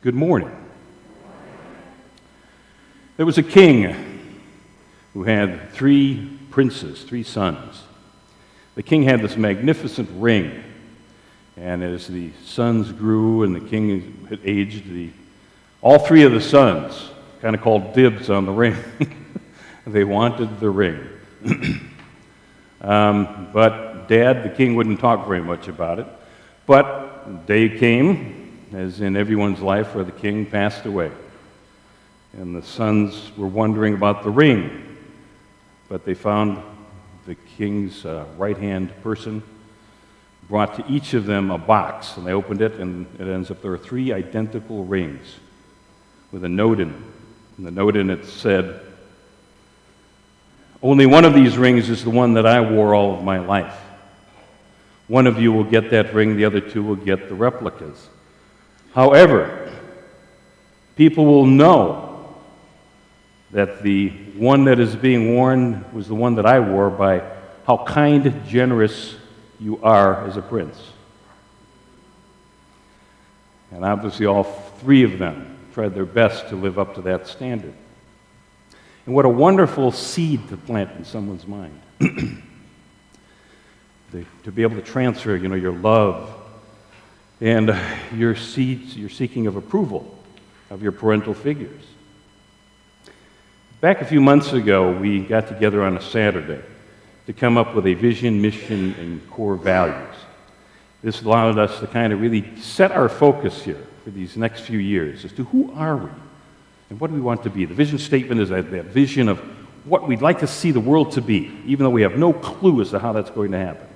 Good morning. There was a king who had three princes, three sons. The king had this magnificent ring, and as the sons grew and the king had aged, all three of the sons kind of called dibs on the ring. They wanted the ring. But Dad, the king, wouldn't talk very much about it. But the day came, as in everyone's life, where the king passed away. And the sons were wondering about the ring. But they found the king's right-hand person brought to each of them a box. And they opened it, and it ends up there were three identical rings with a note in it. And the note in it said, "Only one of these rings is the one that I wore all of my life. One of you will get that ring, the other two will get the replicas. However, people will know that the one that is being worn was the one that I wore by how kind, generous you are as a prince." And obviously all three of them tried their best to live up to that standard. And what a wonderful seed to plant in someone's mind. To be able to transfer, your love and your seeking of approval of your parental figures. Back a few months ago, we got together on a Saturday to come up with a vision, mission, and core values. This allowed us to kind of really set our focus here for these next few years as to who are we and what do we want to be. The vision statement is that vision of what we'd like to see the world to be, even though we have no clue as to how that's going to happen.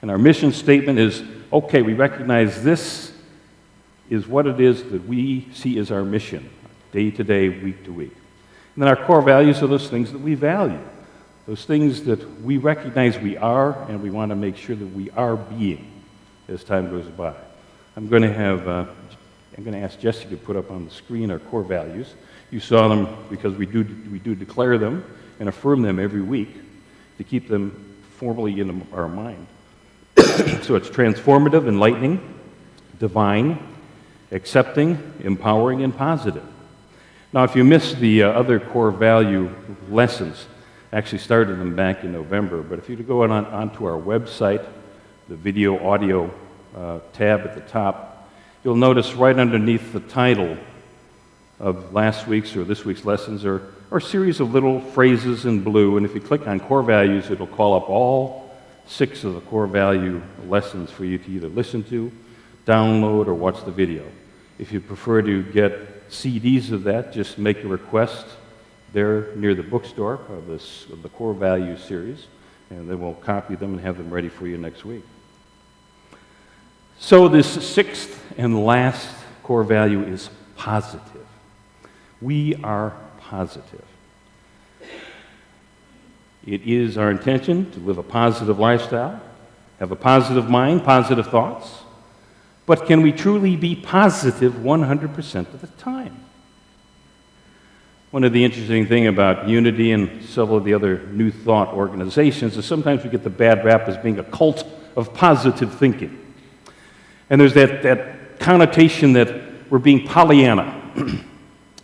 And our mission statement is, okay, we recognize this is what it is that we see as our mission, day to day, week to week. And then our core values are those things that we value, those things that we recognize we are, and we want to make sure that we are being as time goes by. I'm going to ask Jesse to put up on the screen our core values. You saw them because we do declare them and affirm them every week to keep them formally in our mind. So it's transformative, enlightening, divine, accepting, empowering, and positive. Now, if you missed the other core value lessons, I actually started them back in November, but if you go onto our website, the video audio tab at the top, you'll notice right underneath the title of last week's or this week's lessons are a series of little phrases in blue, and if you click on core values, it'll call up all 6 of the core value lessons for you to either listen to, download, or watch the video. If you prefer to get CDs of that, just make a request there near the bookstore of the core value series, and then we'll copy them and have them ready for you next week. So this 6th and last core value is positive. We are positive. It is our intention to live a positive lifestyle, have a positive mind, positive thoughts, but can we truly be positive 100% of the time? One of the interesting things about Unity and several of the other New Thought organizations is sometimes we get the bad rap as being a cult of positive thinking. And there's that connotation that we're being Pollyanna.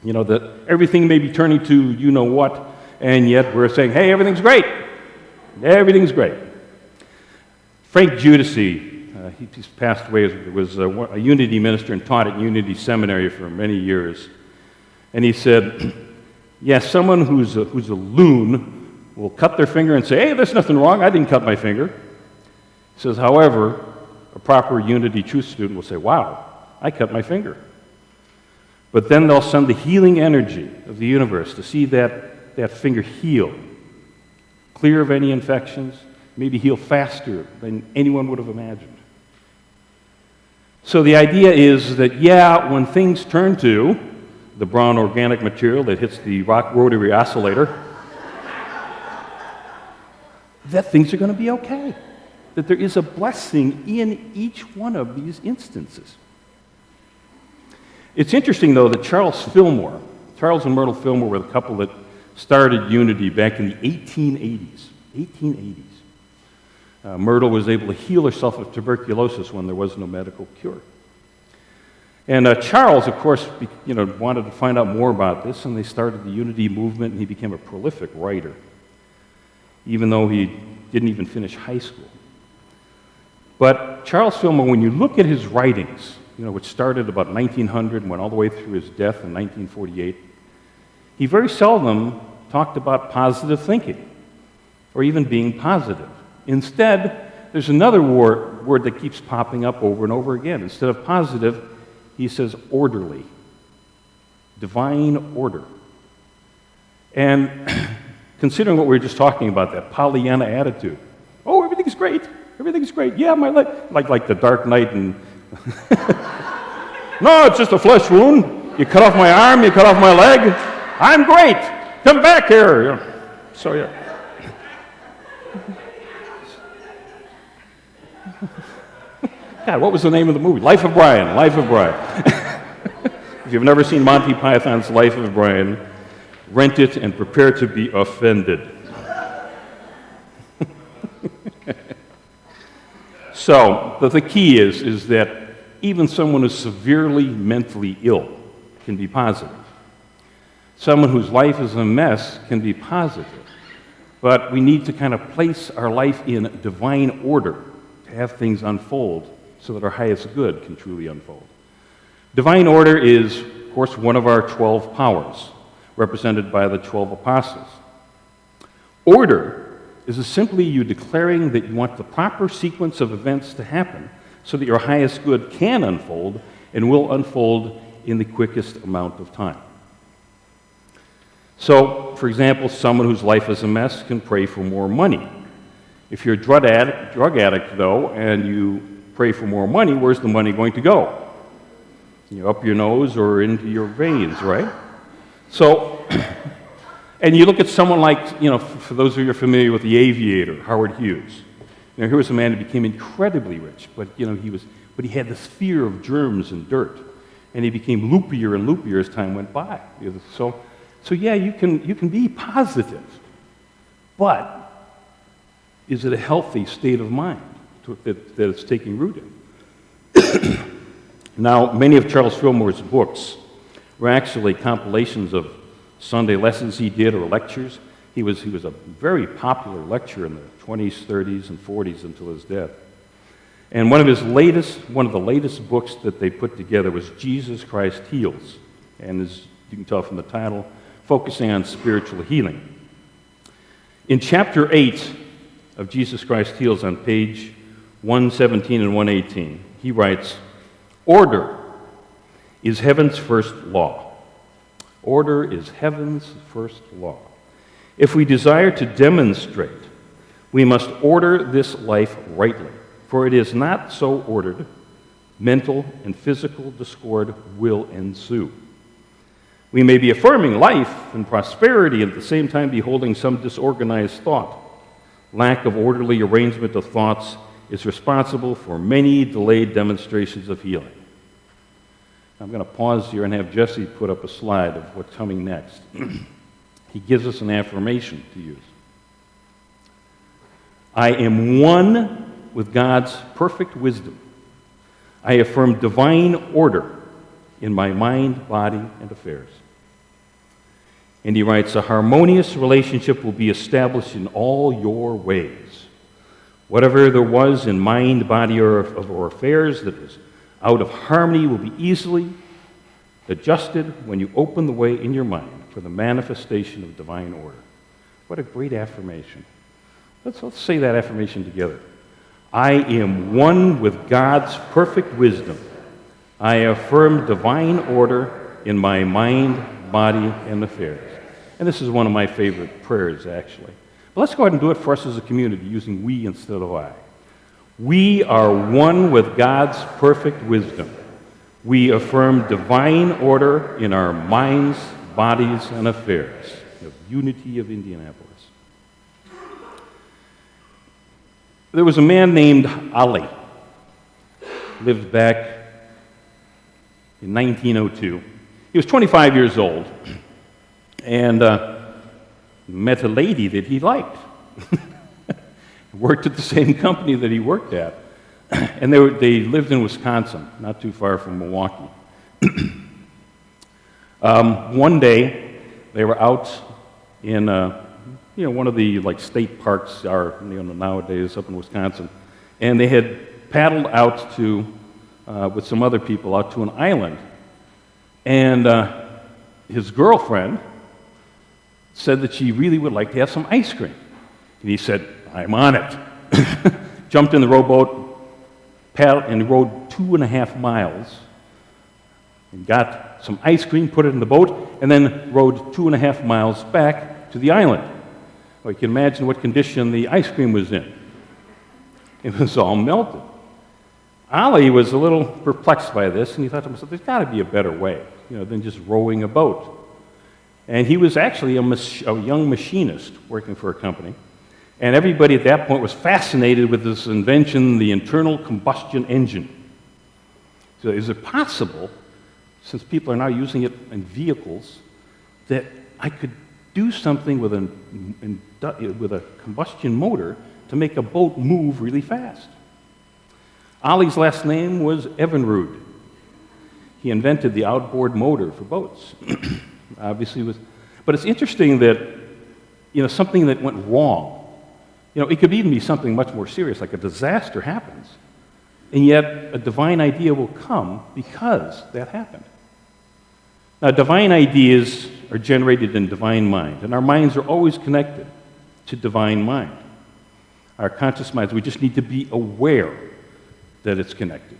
That everything may be turning to you-know-what, and yet we're saying, hey, everything's great. Everything's great. Frank Giudice, he's passed away, was a Unity minister and taught at Unity Seminary for many years. And he said, yes, someone who's a loon will cut their finger and say, hey, there's nothing wrong, I didn't cut my finger. He says, however, a proper Unity truth student will say, wow, I cut my finger. But then they'll send the healing energy of the universe to see that finger heal, clear of any infections, maybe heal faster than anyone would have imagined. So the idea is that, when things turn to the brown organic material that hits the rock rotary oscillator, that things are going to be okay, that there is a blessing in each one of these instances. It's interesting, though, that Charles and Myrtle Fillmore were the couple that started Unity back in the 1880s. Myrtle was able to heal herself of tuberculosis when there was no medical cure. And Charles, of course, wanted to find out more about this, and they started the Unity movement, and he became a prolific writer, even though he didn't even finish high school. But Charles Fillmore, when you look at his writings, which started about 1900 and went all the way through his death in 1948, he very seldom talked about positive thinking or even being positive. Instead, there's another word that keeps popping up over and over again. Instead of positive, he says orderly, divine order. And considering what we were just talking about, that Pollyanna attitude, oh, everything's great, yeah, my life, like the Dark Knight and no, it's just a flesh wound. You cut off my arm, you cut off my leg, I'm great, come back here. So yeah. God, what was the name of the movie? Life of Brian. If you've never seen Monty Python's Life of Brian, rent it and prepare to be offended. So, the key is that even someone who's severely mentally ill can be positive. Someone whose life is a mess can be positive. But we need to kind of place our life in divine order to have things unfold so that our highest good can truly unfold. Divine order is, of course, one of our 12 powers, represented by the 12 apostles. Order is simply you declaring that you want the proper sequence of events to happen so that your highest good can unfold and will unfold in the quickest amount of time. So, for example, someone whose life is a mess can pray for more money. If you're a drug addict, though, and you pray for more money, where's the money going to go? Up your nose or into your veins, right? So, and you look at someone like, for those of you who are familiar with the aviator, Howard Hughes. Here was a man who became incredibly rich, but he had this fear of germs and dirt, and he became loopier and loopier as time went by. So yeah, you can be positive, but is it a healthy state of mind that it's taking root in? Now, many of Charles Fillmore's books were actually compilations of Sunday lessons he did or lectures. He was a very popular lecturer in the 20s, 30s, and 40s until his death. And one of the latest books that they put together was Jesus Christ Heals, and as you can tell from the title, focusing on spiritual healing. In chapter 8 of Jesus Christ Heals, on page 117 and 118, he writes, "Order is heaven's first law. Order is heaven's first law. If we desire to demonstrate, we must order this life rightly, for it is not so ordered, mental and physical discord will ensue. We may be affirming life and prosperity and at the same time beholding some disorganized thought. Lack of orderly arrangement of thoughts is responsible for many delayed demonstrations of healing." I'm going to pause here and have Jesse put up a slide of what's coming next. He gives us an affirmation to use. "I am one with God's perfect wisdom. I affirm divine order in my mind, body, and affairs." And he writes, "A harmonious relationship will be established in all your ways. Whatever there was in mind, body, or affairs that is out of harmony will be easily adjusted when you open the way in your mind for the manifestation of divine order." What a great affirmation. Let's say that affirmation together. "I am one with God's perfect wisdom. I affirm divine order in my mind, body, and affairs." And this is one of my favorite prayers, actually. But let's go ahead and do it for us as a community, using we instead of I. "We are one with God's perfect wisdom. We affirm divine order in our minds, bodies, and affairs." The unity of Indianapolis. There was a man named Ali, lived back in 1902. He was 25 years old and met a lady that he liked. Worked at the same company that he worked at. And they lived in Wisconsin, not too far from Milwaukee. One day, they were out in one of the state parks are nowadays up in Wisconsin, and they had paddled out to with some other people out to an island, and his girlfriend said that she really would like to have some ice cream, and he said, "I'm on it." Jumped in the rowboat, paddled, and rowed 2.5 miles, and got some ice cream, put it in the boat, and then rowed 2.5 miles back to the island. Well, you can imagine what condition the ice cream was in. It was all melted. Ollie was a little perplexed by this, and he thought to himself, there's got to be a better way, than just rowing a boat. And he was actually a young machinist working for a company, and everybody at that point was fascinated with this invention, the internal combustion engine. So is it possible, since people are now using it in vehicles, that I could do something with a combustion motor to make a boat move really fast? Ollie's last name was Evinrude. He invented the outboard motor for boats. But it's interesting that something that went wrong. It could even be something much more serious, like a disaster happens, and yet a divine idea will come because that happened. Now, divine ideas are generated in divine mind, and our minds are always connected to divine mind. Our conscious minds, we just need to be aware that it's connected.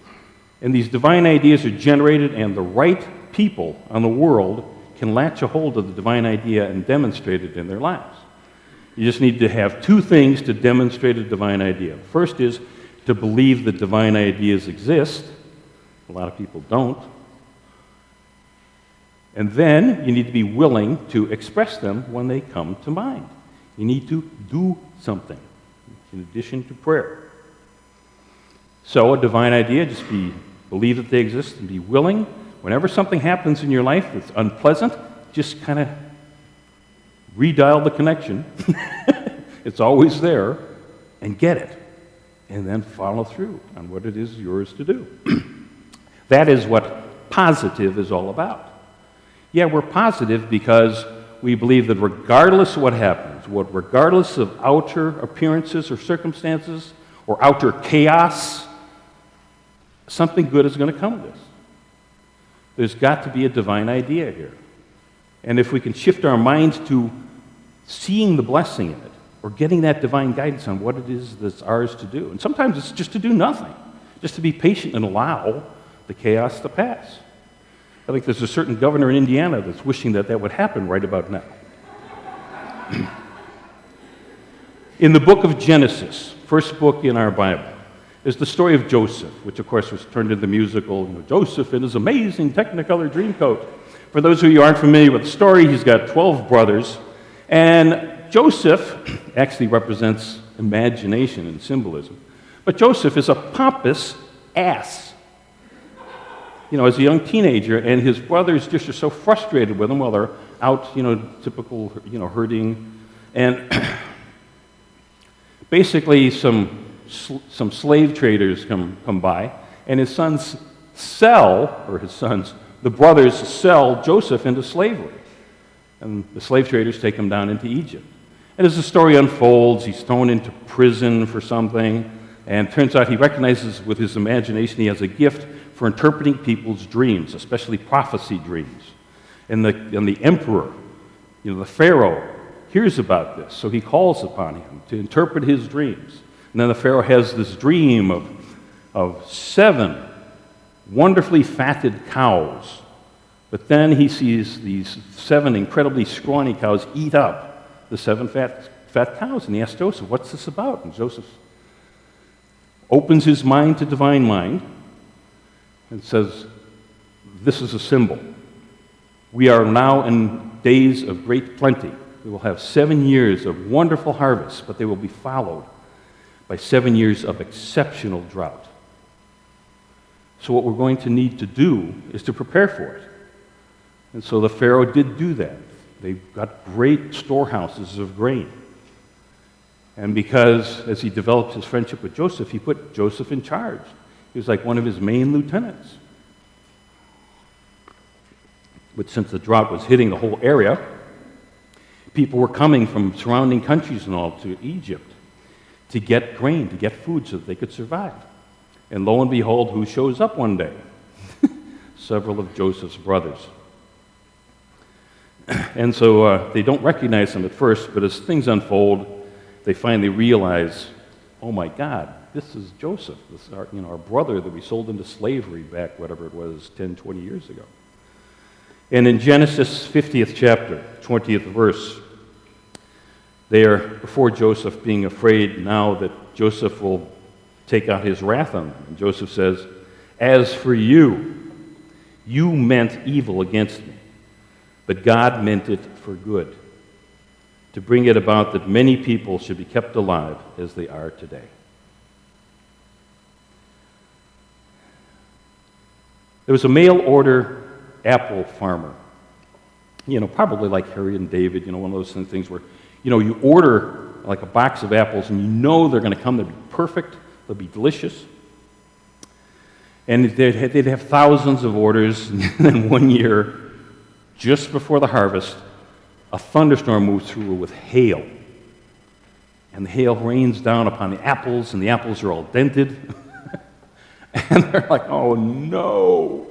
And these divine ideas are generated, and the right people on the world can latch a hold of the divine idea and demonstrate it in their lives. You just need to have two things to demonstrate a divine idea. First is to believe that divine ideas exist. A lot of people don't. And then you need to be willing to express them when they come to mind. You need to do something in addition to prayer. So a divine idea, just believe that they exist and be willing. Whenever something happens in your life that's unpleasant, just kind of redial the connection. It's always there, and get it. And then follow through on what it is yours to do. That is what positive is all about. Yeah, we're positive because we believe that regardless of what happens, regardless of outer appearances or circumstances or outer chaos, something good is going to come of this. There's got to be a divine idea here. And if we can shift our minds to seeing the blessing in it, or getting that divine guidance on what it is that's ours to do. And sometimes it's just to do nothing, just to be patient and allow the chaos to pass. I think there's a certain governor in Indiana that's wishing that would happen right about now. In the book of Genesis, first book in our Bible, is the story of Joseph, which of course was turned into the musical, Joseph in his amazing Technicolor Dreamcoat. For those of you who aren't familiar with the story, he's got 12 brothers, and Joseph actually represents imagination and symbolism. But Joseph is a pompous ass. As a young teenager, and his brothers just are so frustrated with him while they're out, typical, herding. And basically some slave traders come by, and the brothers sell Joseph into slavery. And the slave traders take him down into Egypt. And as the story unfolds, he's thrown into prison for something, and it turns out he recognizes with his imagination he has a gift for interpreting people's dreams, especially prophecy dreams. And the emperor, the Pharaoh, hears about this, so he calls upon him to interpret his dreams. And then the Pharaoh has this dream of 7 wonderfully fatted cows. But then he sees these 7 incredibly scrawny cows eat up the 7 fat cows. And he asks Joseph, what's this about? And Joseph opens his mind to divine mind and says, this is a symbol. We are now in days of great plenty. We will have 7 years of wonderful harvest, but they will be followed by 7 years of exceptional drought. So what we're going to need to do is to prepare for it. And so the Pharaoh did do that. They got great storehouses of grain. And because, as he developed his friendship with Joseph, he put Joseph in charge. He was like one of his main lieutenants. But since the drought was hitting the whole area, people were coming from surrounding countries and all to Egypt to get grain, to get food so that they could survive. And lo and behold, who shows up one day? Several of Joseph's brothers. And so they don't recognize him at first, but as things unfold, they finally realize, oh my God, this is Joseph. This is our brother that we sold into slavery back, whatever it was, 10, 20 years ago. And in Genesis 50th chapter, 20th verse, they are before Joseph being afraid now that Joseph will take out his wrath on them. And Joseph says, as for you, you meant evil against me, but God meant it for good, to bring it about that many people should be kept alive as they are today. There was a mail-order apple farmer, probably like Harry and David, one of those things where, you order like a box of apples and you know they're going to come, they'll be perfect, they'll be delicious. And they'd have thousands of orders, and then one year, just before the harvest, a thunderstorm moves through with hail. And the hail rains down upon the apples, and the apples are all dented. And they're like, oh no.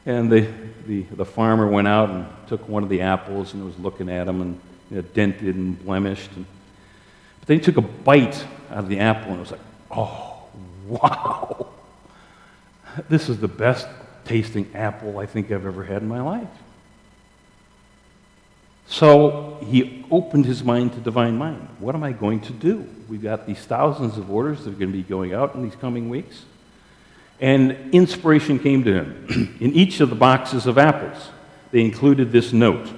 And the farmer went out and took one of the apples and was looking at them, and dented and blemished. But then he took a bite out of the apple, and it was like, oh, wow. This is the best tasting apple I think I've ever had in my life. So he opened his mind to divine mind. What am I going to do? We've got these thousands of orders that are going to be going out in these coming weeks. And inspiration came to him. In each of the boxes of apples, they included this note.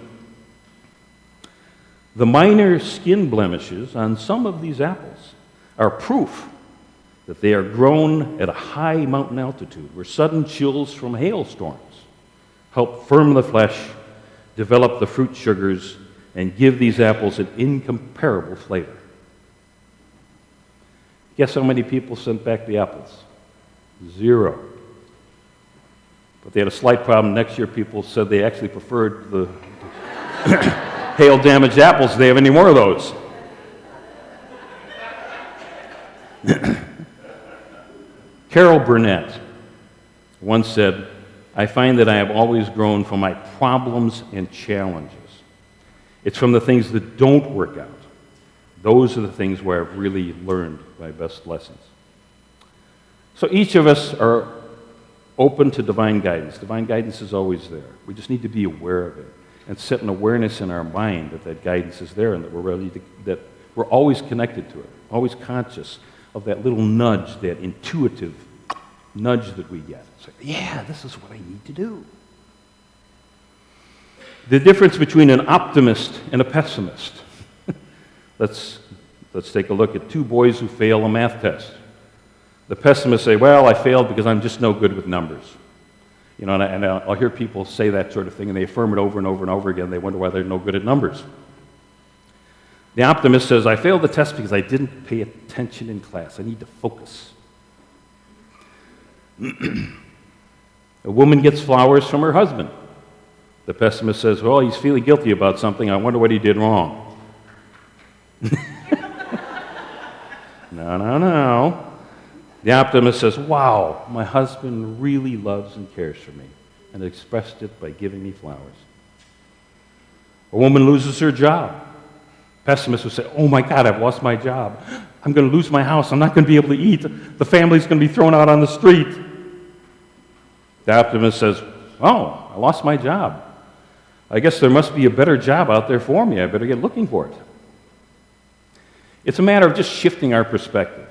The minor skin blemishes on some of these apples are proof that they are grown at a high mountain altitude where sudden chills from hailstorms help firm the flesh, develop the fruit sugars, and give these apples an incomparable flavor. Guess how many people sent back the apples? 0. But they had a slight problem. Next year, people said they actually preferred the hail-damaged apples. Do they have any more of those? Carol Burnett once said, I find that I have always grown from my problems and challenges. It's from the things that don't work out. Those are the things where I've really learned my best lessons. So each of us are open to divine guidance. Divine guidance is always there. We just need to be aware of it and set an awareness in our mind that guidance is there and that that we're always connected to it, always conscious of that little nudge, that intuitive nudge that we get. It's like, yeah, this is what I need to do. The difference between an optimist and a pessimist. Let's take a look at two boys who fail a math test. The pessimists say, well, I failed because I'm just no good with numbers. And I'll hear people say that sort of thing, and they affirm it over and over and over again. They wonder why they're no good at numbers. The optimist says, I failed the test because I didn't pay attention in class. I need to focus. A woman gets flowers from her husband. The pessimist says, well, he's feeling guilty about something. I wonder what he did wrong. No. The optimist says, wow, my husband really loves and cares for me, and expressed it by giving me flowers. A woman loses her job. Pessimists will say, oh my God, I've lost my job. I'm going to lose my house. I'm not going to be able to eat. The family's going to be thrown out on the street. The optimist says, oh, I lost my job. I guess there must be a better job out there for me. I better get looking for it. It's a matter of just shifting our perspective.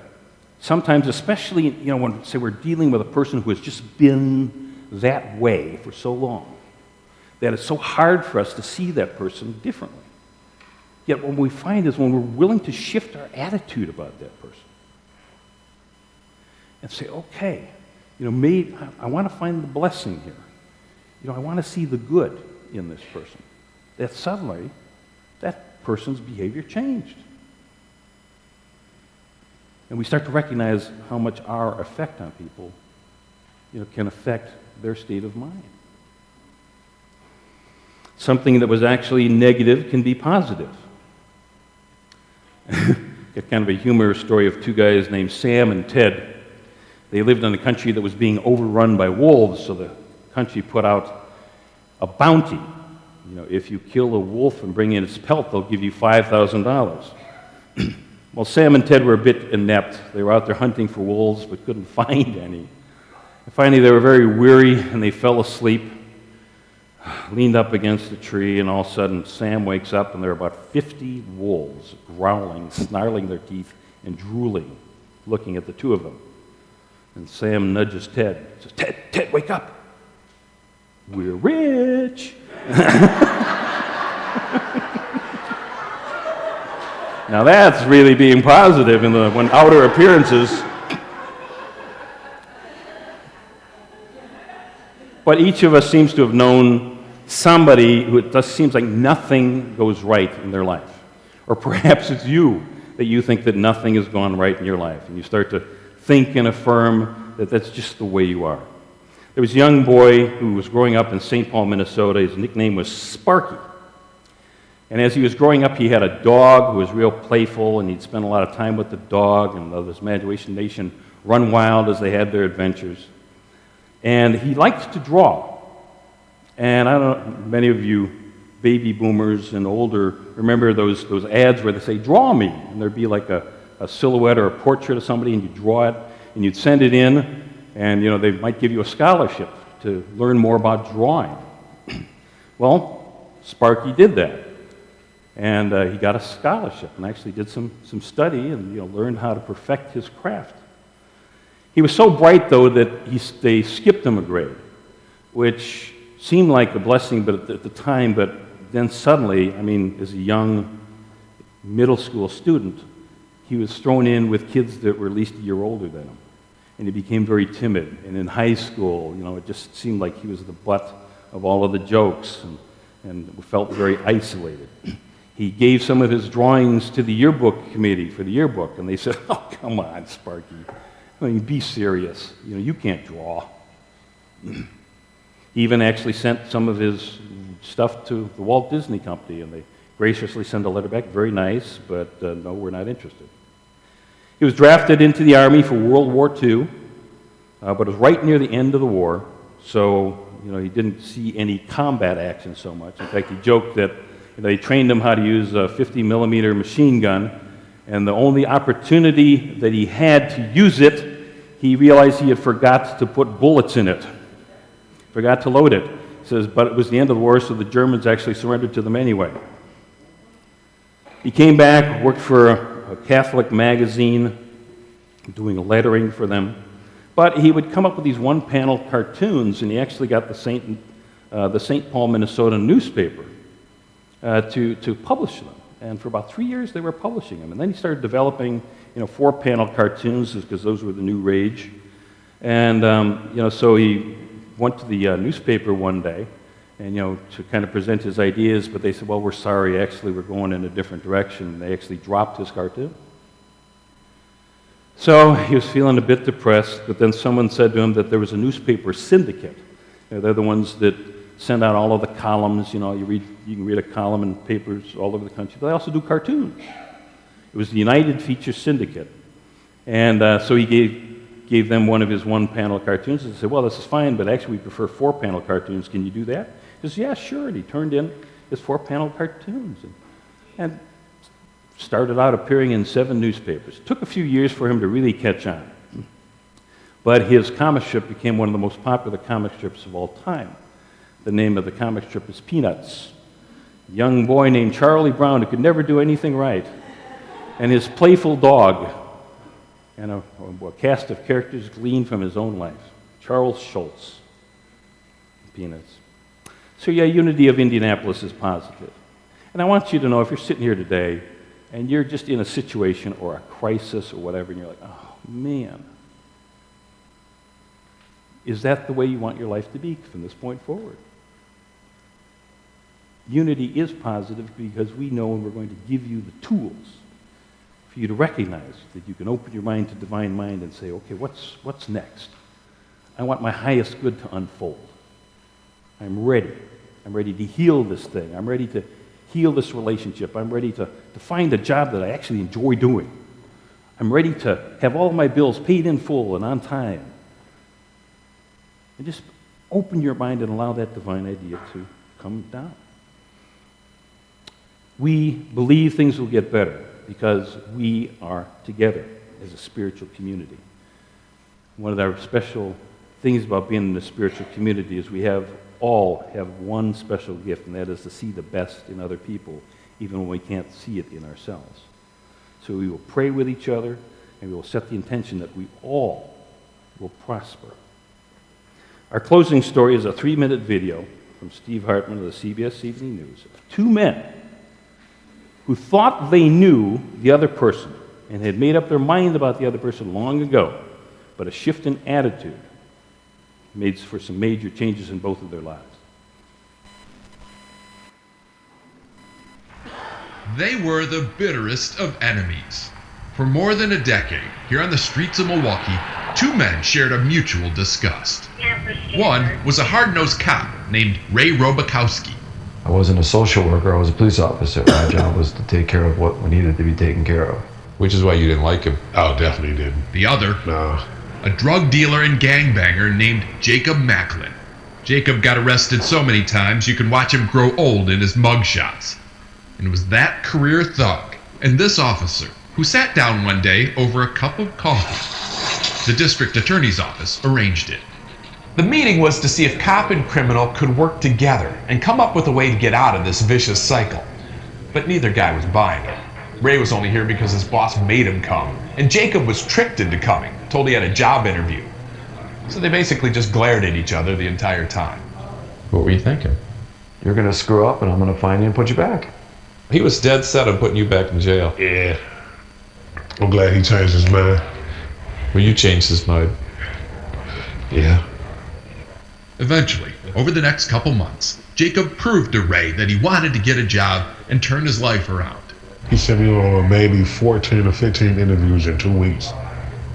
Sometimes, especially, when, say, we're dealing with a person who has just been that way for so long, that it's so hard for us to see that person differently. Yet what we find is when we're willing to shift our attitude about that person and say, okay, maybe I want to find the blessing here. I want to see the good in this person. That suddenly, that person's behavior changed. And we start to recognize how much our effect on people, can affect their state of mind. something that was actually negative can be positive. Got kind of a humorous story of two guys named Sam and Ted. They lived in a country that was being overrun by wolves, so the country put out a bounty. You know, if you kill a wolf and bring in its pelt, they'll give you $5,000. Well, Sam and Ted were a bit inept. They were out there hunting for wolves but couldn't find any. And finally, they were very weary and they fell asleep, leaned up against a tree, and all of a sudden Sam wakes up and there are about 50 wolves growling, snarling their teeth, and drooling, looking at the two of them. And Sam nudges Ted, says, Ted, wake up. We're rich. Now that's really being positive when outer appearances. But each of us seems to have known somebody who it just seems like nothing goes right in their life. Or perhaps it's you that you think that nothing has gone right in your life. And you start to think and affirm that that's just the way you are. There was a young boy who was growing up in St. Paul, Minnesota. His nickname was Sparky. And as he was growing up, he had a dog who was real playful, and he'd spend a lot of time with the dog and let his imagination nation run wild as they had their adventures. And he liked to draw. And I don't know, many of you baby boomers and older remember those ads where they say, draw me. And there'd be like a silhouette or a portrait of somebody, and you'd draw it, and you'd send it in, and they might give you a scholarship to learn more about drawing. Well, Sparky did that. And he got a scholarship and actually did some study and learned how to perfect his craft. He was so bright, though, that they skipped him a grade, which seemed like a blessing at the time, but then suddenly, as a young middle school student, he was thrown in with kids that were at least a year older than him. And he became very timid. And in high school, it just seemed like he was the butt of all of the jokes and felt very isolated. He gave some of his drawings to the yearbook committee for the yearbook, and they said, oh, come on, Sparky. Be serious. You can't draw. He even actually sent some of his stuff to the Walt Disney Company, and they graciously sent a letter back, very nice, but no, we're not interested. He was drafted into the Army for World War II, but it was right near the end of the war, so he didn't see any combat action so much. In fact, he joked that they trained him how to use a 50-millimeter machine gun, and the only opportunity that he had to use it, he realized he had forgot to put bullets in it, forgot to load it. He says, but it was the end of the war, so the Germans actually surrendered to them anyway. He came back, worked for a Catholic magazine, doing lettering for them, but he would come up with these one-panel cartoons, and he actually got the St. Paul, Minnesota newspaper to publish them. And for about 3 years, they were publishing them. And then he started developing, four-panel cartoons because those were the new rage. And, so he went to the newspaper one day and, to kind of present his ideas, but they said, well, we're sorry, actually, we're going in a different direction. And they actually dropped his cartoon. So he was feeling a bit depressed, but then someone said to him that there was a newspaper syndicate. They're the ones that send out all of the columns. You can read a column in papers all over the country. But they also do cartoons. It was the United Feature Syndicate. And so he gave them one of his one-panel cartoons and said, well, this is fine, but actually we prefer four-panel cartoons. Can you do that? He says, yeah, sure. And he turned in his four-panel cartoons and started out appearing in 7 newspapers. It took a few years for him to really catch on. But his comic strip became one of the most popular comic strips of all time. The name of the comic strip is Peanuts. A young boy named Charlie Brown who could never do anything right. And his playful dog, and a cast of characters gleaned from his own life. Charles Schultz, Peanuts. So yeah, Unity of Indianapolis is positive. And I want you to know, if you're sitting here today and you're just in a situation or a crisis or whatever, and you're like, oh man, is that the way you want your life to be from this point forward? Unity is positive because we know and we're going to give you the tools for you to recognize that you can open your mind to divine mind and say, okay, what's next? I want my highest good to unfold. I'm ready. I'm ready to heal this thing. I'm ready to heal this relationship. I'm ready to find a job that I actually enjoy doing. I'm ready to have all my bills paid in full and on time. And just open your mind and allow that divine idea to come down. We believe things will get better because we are together as a spiritual community. One of our special things about being in a spiritual community is we all have one special gift, and that is to see the best in other people, even when we can't see it in ourselves. So we will pray with each other, and we will set the intention that we all will prosper. Our closing story is a 3-minute video from Steve Hartman of the CBS Evening News of 2 men who thought they knew the other person and had made up their mind about the other person long ago, but a shift in attitude made for some major changes in both of their lives. They were the bitterest of enemies. For more than a decade, here on the streets of Milwaukee, 2 men shared a mutual disgust. One was a hard-nosed cop named Ray Robakowski. I wasn't a social worker, I was a police officer. My job was to take care of what needed to be taken care of. Which is why you didn't like him. Oh, definitely didn't. The other, No. a drug dealer and gangbanger named Jacob Macklin. Jacob got arrested so many times you could watch him grow old in his mugshots. And it was that career thug and this officer who sat down one day over a cup of coffee. The district attorney's office arranged it. The meeting was to see if cop and criminal could work together and come up with a way to get out of this vicious cycle. But neither guy was buying it. Ray was only here because his boss made him come, and Jacob was tricked into coming, told he had a job interview. So they basically just glared at each other the entire time. What were you thinking? You're gonna screw up and I'm gonna find you and put you back. He was dead set on putting you back in jail. Yeah. I'm glad he changed his mind. Well, you changed his mind. Yeah. Eventually, over the next couple months, Jacob proved to Ray that he wanted to get a job and turn his life around. He sent me on maybe 14 or 15 interviews in 2 weeks.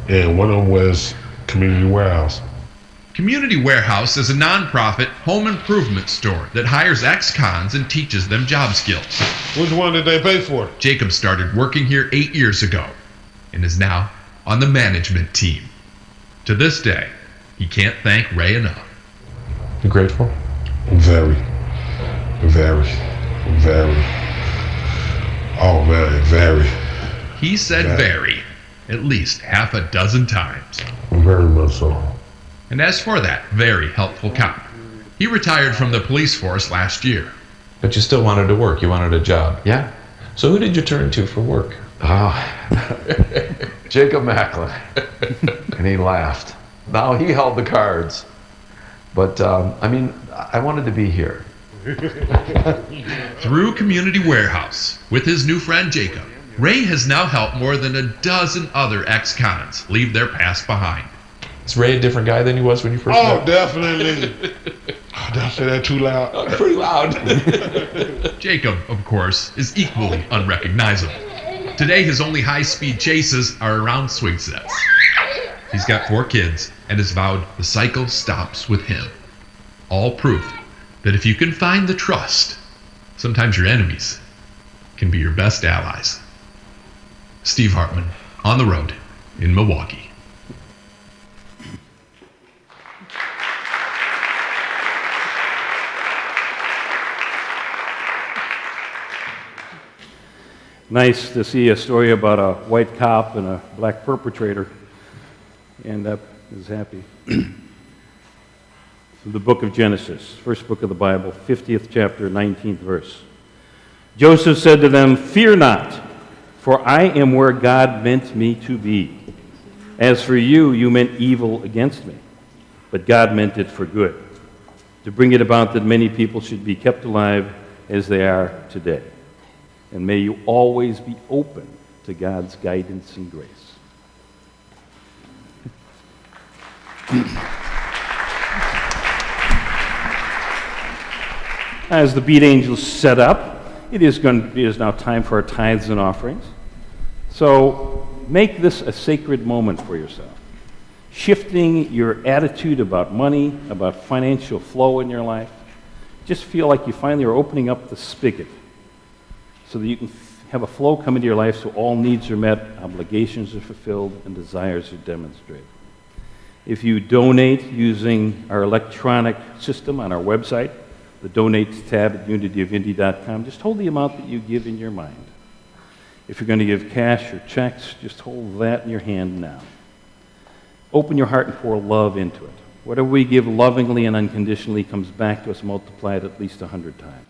And one of them was Community Warehouse. Community Warehouse is a nonprofit home improvement store that hires ex-cons and teaches them job skills. Which one did they pay for? Jacob started working here 8 years ago and is now on the management team. To this day, he can't thank Ray enough. You grateful? Very. Very. Very. Oh man, very. He said very, at least half a dozen times. Very much so. And as for that very helpful cop, he retired from the police force last year. But you still wanted to work. You wanted a job. Yeah? So who did you turn to for work? Oh, Jacob Macklin. And he laughed. Now he held the cards. But, I wanted to be here. Through Community Warehouse, with his new friend Jacob, Ray has now helped more than a dozen other ex-cons leave their past behind. Is Ray a different guy than he was when you first Oh, met? definitely. Oh, did I say that too loud? Pretty loud. Jacob, of course, is equally unrecognizable. Today, his only high-speed chases are around swing sets. He's got 4 kids and has vowed the cycle stops with him. All proof that if you can find the trust, sometimes your enemies can be your best allies. Steve Hartman, on the road in Milwaukee. Nice to see a story about a white cop and a black perpetrator. And that is happy. From the book of Genesis, first book of the Bible, 50th chapter, 19th verse. Joseph said to them, "Fear not, for I am where God meant me to be. As for you, you meant evil against me, but God meant it for good, to bring it about that many people should be kept alive as they are today. And may you always be open to God's guidance and grace." As the beat angels set up, it is now time for our tithes and offerings. So make this a sacred moment for yourself. Shifting your attitude about money, about financial flow in your life, just feel like you finally are opening up the spigot so that you can have a flow come into your life so all needs are met, obligations are fulfilled, and desires are demonstrated. If you donate using our electronic system on our website, the Donate tab at unityofindy.com, just hold the amount that you give in your mind. If you're going to give cash or checks, just hold that in your hand now. Open your heart and pour love into it. Whatever we give lovingly and unconditionally comes back to us multiplied at least 100 times.